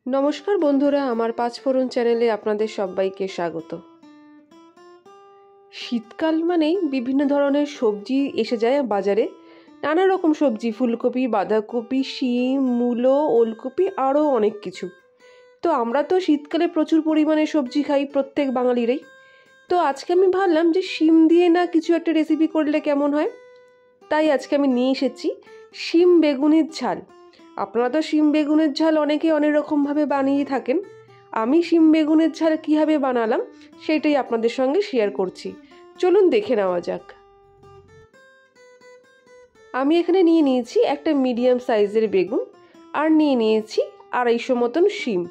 নমস্কার বন্ধুরা, আমার পাঁচফোড়ন চ্যানেলে আপনাদের সবাইকে স্বাগত। শীতকাল মানেই বিভিন্ন ধরনের সবজি এসে যায় বাজারে। নানা রকম সবজি, ফুলকপি, বাঁধাকপি, শিম, মূলো, ওলকপি, আরও অনেক কিছু। তো আমরা তো শীতকালে প্রচুর পরিমাণে সবজি খাই, প্রত্যেক বাঙালিরই। তো আজকে আমি ভাবলাম যে শিম দিয়ে না কিছু একটা রেসিপি করলে কেমন হয়। তাই আজকে আমি নিয়ে এসেছি শিম বেগুনের ঝাল। আপনারা তো শিম বেগুনের ঝাল অনেকে অনেক রকমভাবে বানিয়ে থাকেন। আমি শিম বেগুনের ঝাল কীভাবে বানালাম সেটাই আপনাদের সঙ্গে শেয়ার করছি। চলুন দেখে নেওয়া যাক। আমি এখানে নিয়ে নিয়েছি একটা মিডিয়াম সাইজের বেগুন, আর নিয়ে নিয়েছি 250 মতন শিম।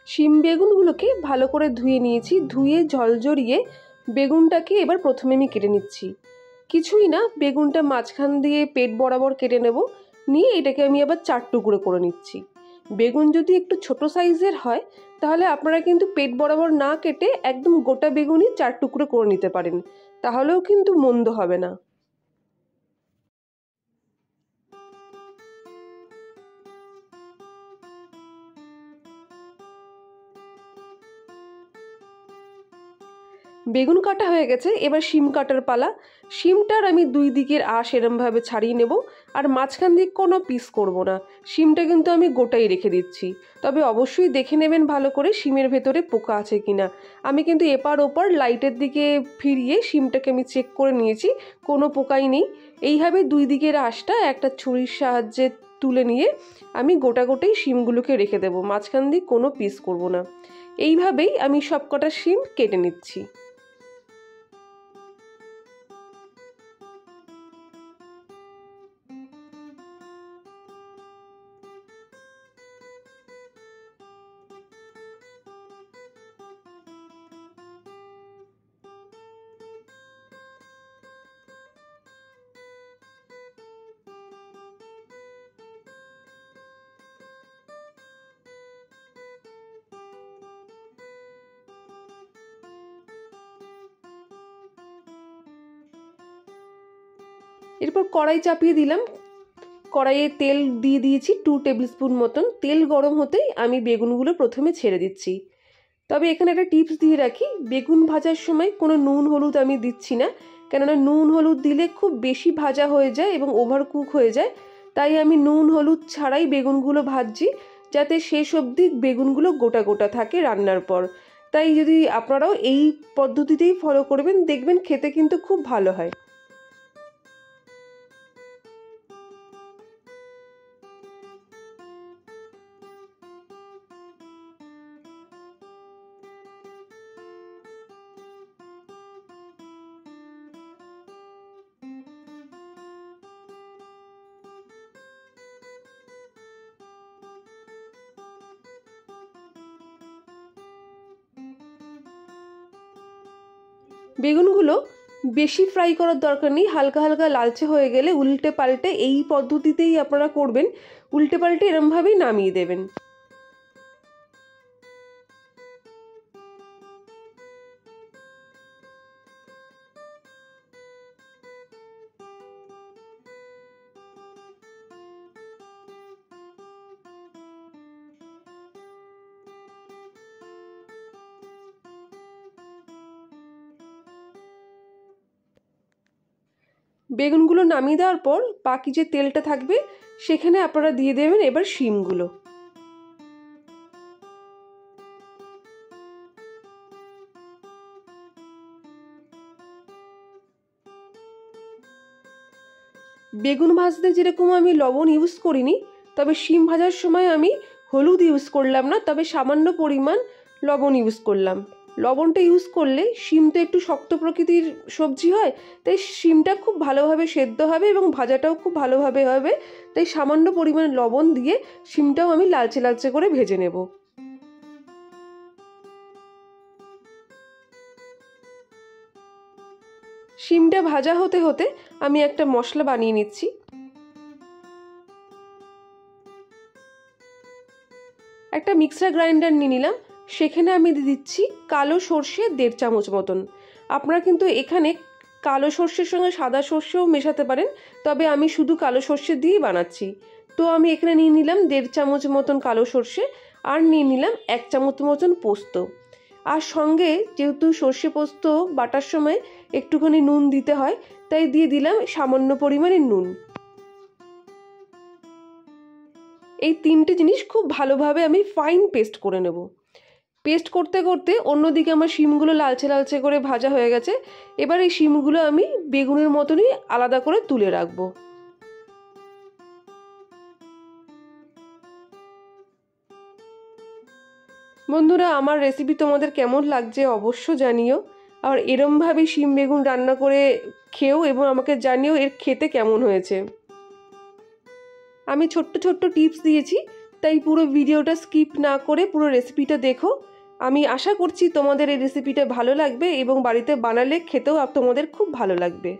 শিম বেগুনগুলোকে ভালো করে ধুয়ে নিয়েছি। ধুয়ে জল জড়িয়ে বেগুনটাকে এবার প্রথমে আমি কেটে নিচ্ছি। কিছুই না, বেগুনটা মাঝখান দিয়ে পেট বরাবর কেটে নেব। নিয়ে এটাকে আমি আবার 4 টুকরো করে নিচ্ছি। বেগুন যদি একটু ছোট সাইজের হয় তাহলে আপনারা কিন্তু পেট বরাবর না কেটে একদম গোটা বেগুনই 4 টুকরো করে নিতে পারেন, তাহলেও কিন্তু মন্দ হবে না। বেগুন কাটা হয়ে গেছে, এবার শিম কাটার পালা। শিমটার আমি 2 দিকের আঁশ এরমভাবে ছাড়িয়ে নেব, আর মাঝখান দিক কোনো পিস করব না। শিমটা কিন্তু আমি গোটাই রেখে দিচ্ছি। তবে অবশ্যই দেখে নেবেন ভালো করে শিমের ভেতরে পোকা আছে কিনা। আমি কিন্তু এপার ওপার লাইটের দিকে ফিরিয়ে শিমটাকে আমি চেক করে নিয়েছি, কোনো পোকাই নেই। এইভাবে 2 দিকের আঁশটা একটা ছুরির সাহায্যে তুলে নিয়ে আমি গোটা গোটাই শিমগুলোকে রেখে দেবো, মাঝখান দিয়ে কোনো পিস করব না। এইভাবেই আমি সব কটা শিম কেটে নিচ্ছি। এরপর কড়াই চাপিয়ে দিলাম। কড়াইয়ে তেল দিয়ে দিয়েছি 2 টেবিল স্পুন মতন। তেল গরম হতেই আমি বেগুনগুলো প্রথমে ছেড়ে দিচ্ছি। তবে এখানে একটা টিপস দিয়ে রাখি, বেগুন ভাজার সময় কোনো নুন হলুদ আমি দিচ্ছি না, কেননা নুন হলুদ দিলে খুব বেশি ভাজা হয়ে যায় এবং ওভার কুক হয়ে যায়। তাই আমি নুন হলুদ ছাড়াই বেগুনগুলো ভাজছি, যাতে শেষ অবধি বেগুনগুলো গোটা গোটা থাকে রান্নার পর। তাই যদি আপনারাও এই পদ্ধতিতেই ফলো করবেন, দেখবেন খেতে কিন্তু খুব ভালো হয়। বেগুনগুলো বেশি ফ্রাই করার দরকার নেই, হালকা হালকা লালচে হয়ে গেলে উল্টে পাল্টে, এই পদ্ধতিতেই আপনারা করবেন, উল্টে পাল্টে এরমভাবেই নামিয়ে দেবেন। বেগুনগুলো নামিয়ে দেওয়ার পর বাকি যে তেলটা থাকবে সেখানে আপনারা দিয়ে দেবেন এবার শিমগুলো। বেগুন ভাজতে যেরকম আমি লবণ ইউজ করিনি, তবে শিম ভাজার সময় আমি হলুদ ইউজ করলাম না, তবে সামান্য পরিমাণ লবণ ইউজ করলাম। লবণটা ইউজ করলে শিম তো একটু শক্ত প্রকৃতির সবজি হয়, তাই শিমটা খুব ভালোভাবে সেদ্ধ হবে এবং ভাজাটাও খুব ভালোভাবে হবে। তাই সামান্য পরিমাণ লবণ দিয়ে শিমটাও আমি লালচে লালচে করে ভেজে নেব। শিমটা ভাজা হতে হতে আমি একটা মশলা বানিয়ে নিচ্ছি। একটা মিক্সার গ্রাইন্ডার নিয়ে নিলাম, সেখানে আমি দিয়ে দিচ্ছি কালো সর্ষে 1.5 চামচ মতন। আপনারা কিন্তু এখানে কালো সর্ষের সঙ্গে সাদা সর্ষেও মেশাতে পারেন, তবে আমি শুধু কালো সর্ষে দিয়েই বানাচ্ছি। তো আমি এখানে নিয়ে নিলাম 1.5 চামচ মতন কালো সর্ষে, আর নিয়ে নিলাম 1 চামচ মতন পোস্ত। আর সঙ্গে যেহেতু সর্ষে পোস্ত বাটার সময় একটুখানি নুন দিতে হয়, তাই দিয়ে দিলাম সামান্য পরিমাণে নুন। এই 3টে জিনিস খুব ভালোভাবে আমি ফাইন পেস্ট করে নেব। পেস্ট করতে করতে অন্যদিকে আমার শিমগুলো লালচে লালচে করে ভাজা হয়ে গেছে। এবার এই শিমগুলো আমি বেগুনের মতনই আলাদা করে তুলে রাখবো। বন্ধুরা, আমার রেসিপি তোমাদের কেমন লাগছে অবশ্য জানিও, আর এরমভাবে শিম বেগুন রান্না করে খেও এবং আমাকে জানিও এর খেতে কেমন হয়েছে। আমি ছোট্ট ছোট্ট টিপস দিয়েছি, তাই পুরো ভিডিওটা স্কিপ না করে পুরো রেসিপিটা দেখো। আমি আশা করছি তোমাদের এই রেসিপিটা ভালো লাগবে এবং বাড়িতে বানালে খেতেও তোমাদের খুব ভালো লাগবে।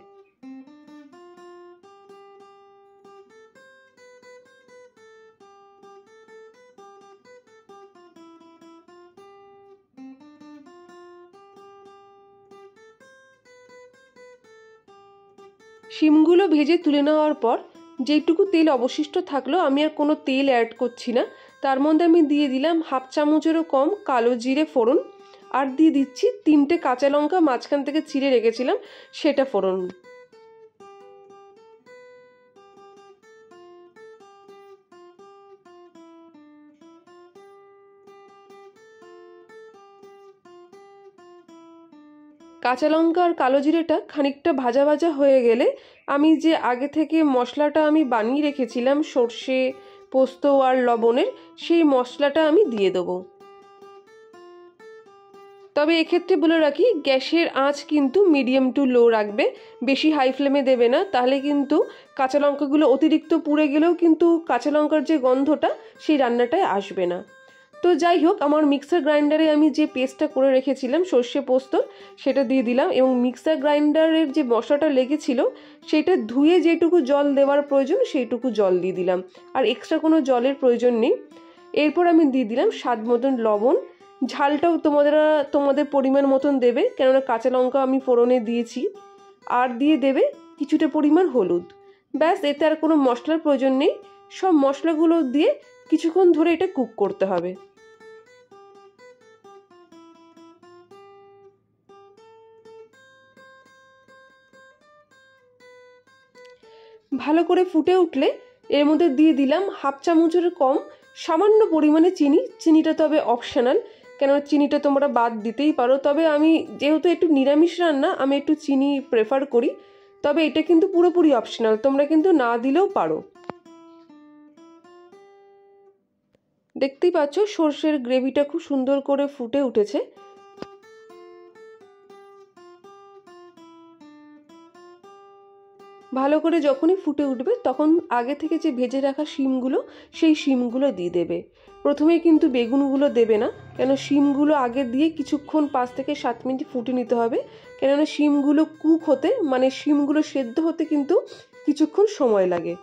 শিমগুলো ভেজে তুলে নেওয়ার পর যেটুকু তেল অবশিষ্ট থাকলো, আমি আর কোনো তেল অ্যাড করছি না। তার মধ্যে আমি দিয়ে দিলাম 1/2 চামচেরও কম কালো জিরে ফোড়ন, আর দিয়ে দিচ্ছি 3টে কাঁচা লঙ্কা মাঝখান থেকে চিড়ে রেখেছিলাম সেটা ফোড়ন। কাঁচা লঙ্কা আর কালো জিরেটা খানিকটা ভাজা ভাজা হয়ে গেলে আমি যে আগে থেকে মশলাটা আমি বানিয়ে রেখেছিলাম সর্ষে পোস্ত আর লবণের, সেই মশলাটা আমি দিয়ে দেবো। তবে এক্ষেত্রে বলে রাখি, গ্যাসের আঁচ কিন্তু মিডিয়াম টু লো রাখবে, বেশি হাই ফ্লেমে দেবে না, তাহলে কিন্তু কাঁচা লঙ্কাগুলো অতিরিক্ত পুড়ে গেলেও কিন্তু কাঁচা লঙ্কার যে গন্ধটা সেই রান্নাটায় আসবে না। তো যাই হোক, আমার মিক্সার গ্রাইন্ডারে আমি যে পেস্টটা করে রেখেছিলাম সর্ষে পোস্তর সেটা দিয়ে দিলাম, এবং মিক্সার গ্রাইন্ডারের যে মশলাটা লেগেছিল সেটা ধুয়ে যেটুকু জল দেওয়ার প্রয়োজন সেইটুকু জল দিয়ে দিলাম, আর এক্সট্রা কোনো জলের প্রয়োজন নেই। এরপর আমি দিয়ে দিলাম স্বাদ মতন লবণ। ঝালটাও তোমাদের পরিমাণ মতন দেবে, কেননা কাঁচা লঙ্কা আমি ফোড়নে দিয়েছি। আর দিয়ে দেবে কিছুটা পরিমাণ হলুদ। ব্যাস, এতে আর কোনো মশলার প্রয়োজন নেই। সব মশলাগুলো দিয়ে কিছুক্ষণ ধরে এটা কুক করতে হবে। ভালো করে ফুটে উঠলে এর মধ্যে দিয়ে দিলাম 1/2 চামচের কম সামান্য পরিমাণে চিনি। চিনিটা তবে অপশনাল, কেননা চিনিটা তোমরা বাদ দিতেই পারো, তবে আমি যেহেতু একটু নিরামিষ রান্না আমি একটু চিনি প্রেফার করি, তবে এটা কিন্তু পুরোপুরি অপশনাল, তোমরা কিন্তু না দিলেও পারো। দেখতেই পাচ্ছ সর্ষের গ্রেভিটা খুব সুন্দর করে ফুটে উঠেছে। ভালো করে যখনই ফুটে উঠবে তখন আগে থেকে যে ভেজে রাখা শিমগুলো সেই শিমগুলো দিয়ে দেবে। প্রথমে কিন্তু বেগুনগুলো দেবে না, কেন শিমগুলো আগে দিয়ে কিছুক্ষণ 5 থেকে 7 মিনিট ফুটে নিতে হবে, কেননা শিমগুলো কুক হতে মানে শিমগুলো সেদ্ধ হতে কিন্তু কিছুক্ষণ সময় লাগে।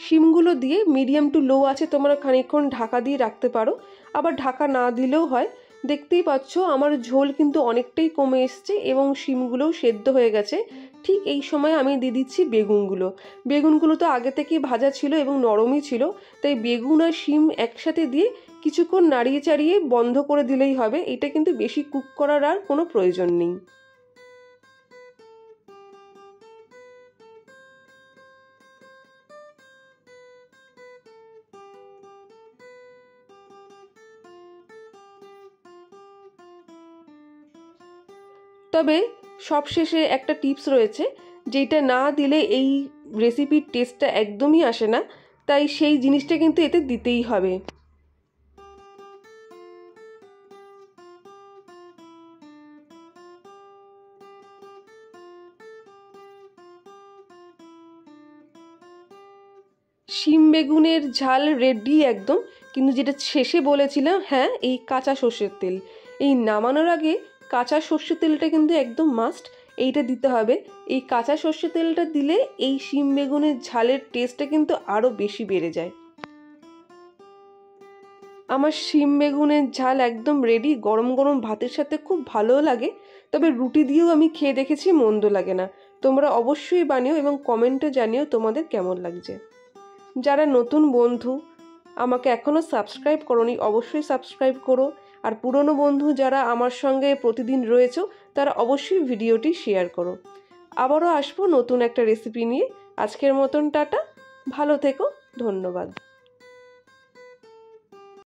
শিমগুলো দিয়ে মিডিয়াম টু লো আছে তোমরা খানিকক্ষণ ঢাকা দিয়ে রাখতে পারো, আবার ঢাকা না দিলেও হয়। দেখতেই পাচ্ছ আমার ঝোল কিন্তু অনেকটাই কমে এসছে এবং শিমগুলোও সেদ্ধ হয়ে গেছে। ঠিক এই সময় আমি দিয়ে দিচ্ছি বেগুনগুলো। বেগুনগুলো তো আগে থেকেই ভাজা ছিল এবং নরমই ছিল, তাই বেগুন আর শিম একসাথে দিয়ে কিছুক্ষণ নাড়িয়ে চাড়িয়ে বন্ধ করে দিলেই হবে। এটা কিন্তু বেশি কুক করার আর কোনো প্রয়োজন নেই। তবে সবশেষে একটা টিপস রয়েছে, যেটা না দিলে এই রেসিপির টেস্টটা একদমই আসে না, তাই সেই জিনিসটা কিন্তু এতে দিতেই হবে। শিম বেগুনের ঝাল রেডি একদম, কিন্তু যেটা শেষে বলেছিলাম, হ্যাঁ, এই কাঁচা সর্ষের তেল, এই নামানোর আগে কাঁচা সর্ষের তেলটা কিন্তু একদম মাস্ট। এইটা দিতে হবে। এই কাঁচা সর্ষে তেলটা দিলে এই শিম বেগুনের ঝালের টেস্টটা কিন্তু আরও বেশি বেড়ে যায়। আমার শিম বেগুনের ঝাল একদম রেডি। গরম গরম ভাতের সাথে খুব ভালোও লাগে, তবে রুটি দিয়েও আমি খেয়ে দেখেছি, মন্দ লাগে না। তোমরা অবশ্যই বানিও এবং কমেন্টে জানিও তোমাদের কেমন লাগছে। যারা নতুন বন্ধু আমাকে এখনও সাবস্ক্রাইব করোনি অবশ্যই সাবস্ক্রাইব করো, আর পুরনো বন্ধু যারা আমার সঙ্গে প্রতিদিন রয়েছো তারা অবশ্যই ভিডিওটি শেয়ার করো। আবারও আসবো নতুন একটা রেসিপি নিয়ে। আজকের মতন টাটা, ভালো থেকো, ধন্যবাদ।